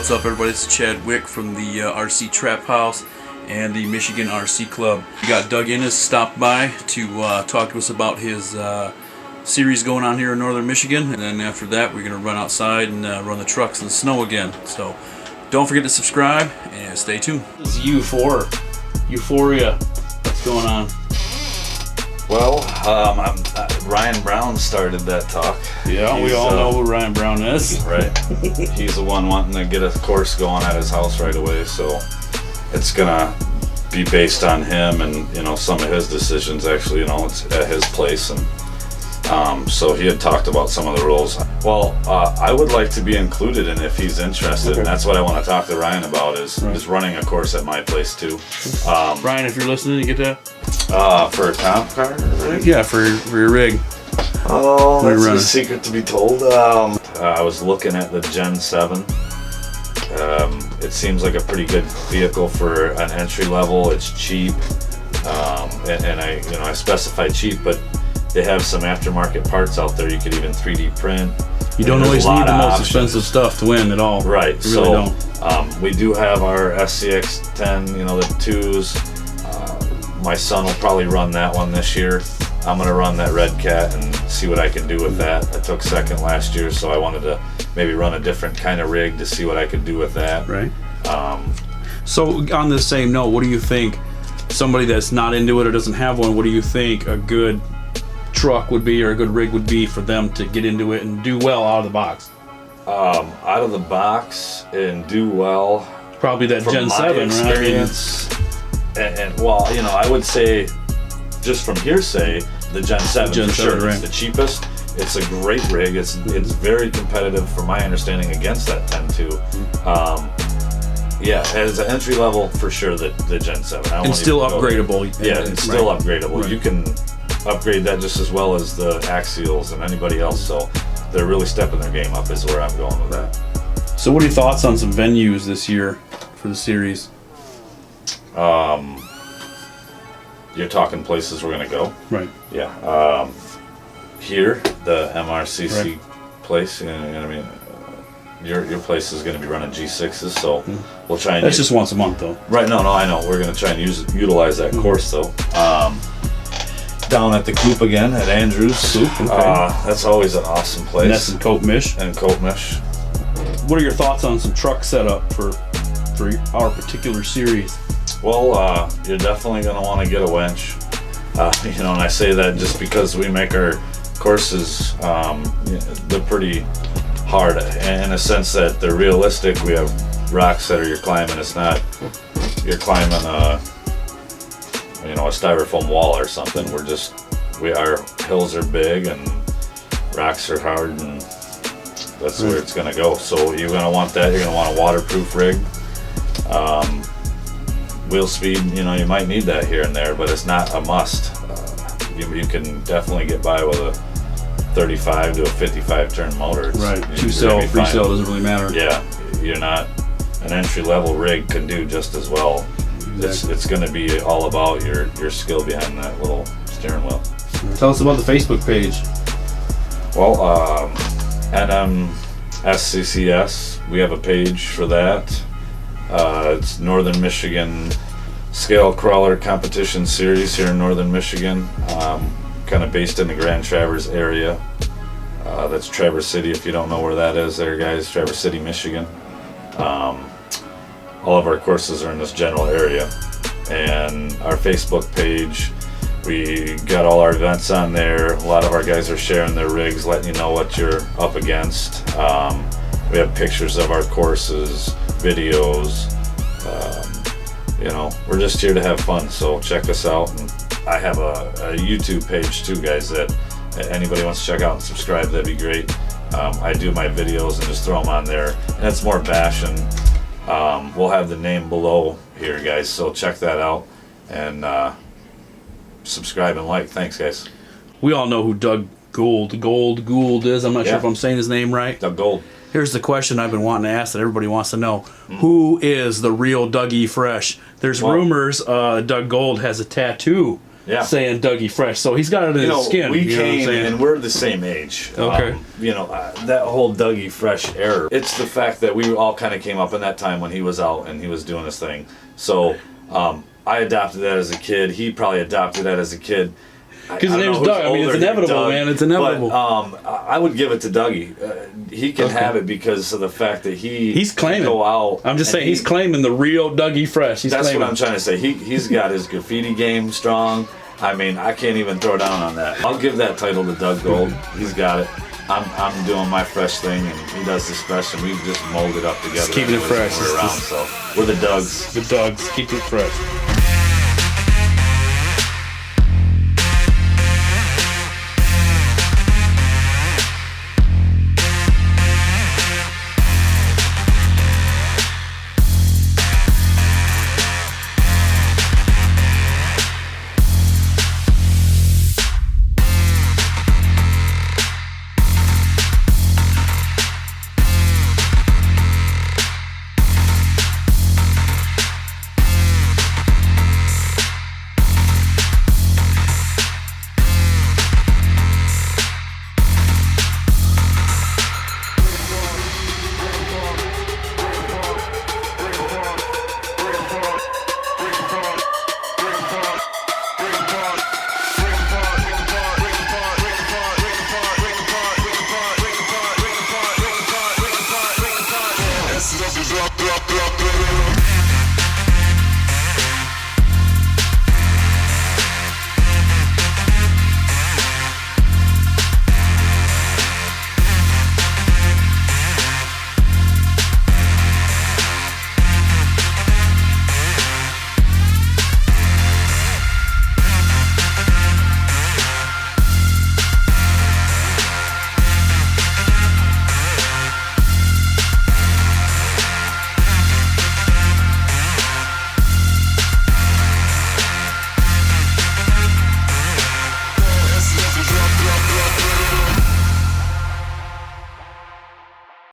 What's up, everybody? It's Chad Wick from the RC Trap House and the Michigan RC Club. We got Doug Innes stopped by to talk to us about his series going on here in northern Michigan, and then after that we're going to run outside and run the trucks in the snow again. So don't forget to subscribe and stay tuned. This is Euphoria. What's going on? Well, Ryan Brown started that talk. Yeah, we all know who Ryan Brown is. Right. He's the one wanting to get a course going at his house right away, so it's gonna be based on him and some of his decisions. Actually, it's at his place, and so he had talked about some of the rules. Well, I would like to be included in if he's interested, okay. And that's what I want to talk to Ryan about is running a course at my place too. Ryan, if you're listening, you get that? For a comp car rig? Yeah, for your rig. Oh, that's a secret to be told. I was looking at the Gen 7. It seems like a pretty good vehicle for an entry level. It's cheap, and I specify cheap, but they have some aftermarket parts out there. You could even 3D print. You don't always need the most expensive stuff to win at all. Right. You really don't. We do have our SCX 10, the 2s. My son will probably run that one this year. I'm going to run that Red Cat and see what I can do with that. I took second last year, so I wanted to maybe run a different kind of rig to see what I could do with that. Right. So on the same note, what do you think, somebody that's not into it or doesn't have one, what do you think a good truck would be or a good rig would be for them to get into it and do well out of the box? Out of the box and do well. Probably that Gen 7, experience, right? And well, I would say, just from hearsay, the Gen 7 for sure. Right. It's the cheapest. It's a great rig. It's very competitive, from my understanding, against that 10.2. Yeah, as an entry level, for sure, the Gen 7. And still upgradable. Yeah, it's still upgradable. Right. You can upgrade that just as well as the Axials and anybody else. So they're really stepping their game up, is where I'm going with that. So what are your thoughts on some venues this year for the series? You're talking places we're gonna go, right? Yeah. Here, the NMSCC place. You know what I mean. Your place is gonna be running G6s, so we'll try and. That's just once a month, though. Right? No, I know. We're gonna try and utilize that course, though. Down at the Coop again at Andrews. Okay. That's always an awesome place. And that's in Cope-Mich. What are your thoughts on some truck setup for our particular series? Well, you're definitely going to want to get a winch. And I say that just because we make our courses, they're pretty hard in a sense that they're realistic. We have rocks that you're climbing. It's not, you're climbing a styrofoam wall or something. Our hills are big and rocks are hard, and that's where it's going to go. So you're going to want that. You're going to want a waterproof rig. Wheel speed, you might need that here and there, but it's not a must. You can definitely get by with a 35 to a 55 turn motor. Right, 2-cell, 3-cell doesn't really matter. Yeah, you're not, an entry level rig can do just as well. Exactly. It's going to be all about your skill behind that little steering wheel. Tell us about the Facebook page. Well, NMSCCS, we have a page for that. It's Northern Michigan Scale Crawler Competition Series here in Northern Michigan, kind of based in the Grand Traverse area. That's Traverse City, if you don't know where that is there, guys. Traverse City, Michigan. All of our courses are in this general area. And our Facebook page, we got all our events on there. A lot of our guys are sharing their rigs, letting you know what you're up against. We have pictures of our courses, videos. We're just here to have fun, so check us out. And I have a YouTube page too, guys, that anybody wants to check out and subscribe, that'd be great. I do my videos and just throw them on there, and it's more bashing. We'll have the name below here, guys, so check that out and subscribe and like. Thanks, guys. We all know who Doug Gould is. I'm not sure if I'm saying his name right. Doug Gould. Here's the question I've been wanting to ask that everybody wants to know. Who is the real Dougie Fresh? There's rumors Doug Gould has a tattoo saying Dougie Fresh. So he's got it in his skin. We you know what I'm came saying? and we're the same age. Okay. That whole Dougie Fresh era. It's the fact that we all kind of came up in that time when he was out and he was doing his thing. So I adopted that as a kid. He probably adopted that as a kid. Because his name's Doug. I mean, it's inevitable, man. It's inevitable. But I would give it to Dougie. He can have it because of the fact that he's claiming. Go out. I'm just saying he's claiming the real Dougie Fresh. That's claiming. What I'm trying to say. He's got his graffiti game strong. I mean, I can't even throw down on that. I'll give that title to Doug Gold. He's got it. I'm doing my fresh thing, and he does his fresh, and we just mold it up together. Just keeping it fresh. We're around, so we're the Dougs. The Dougs. Keep it fresh.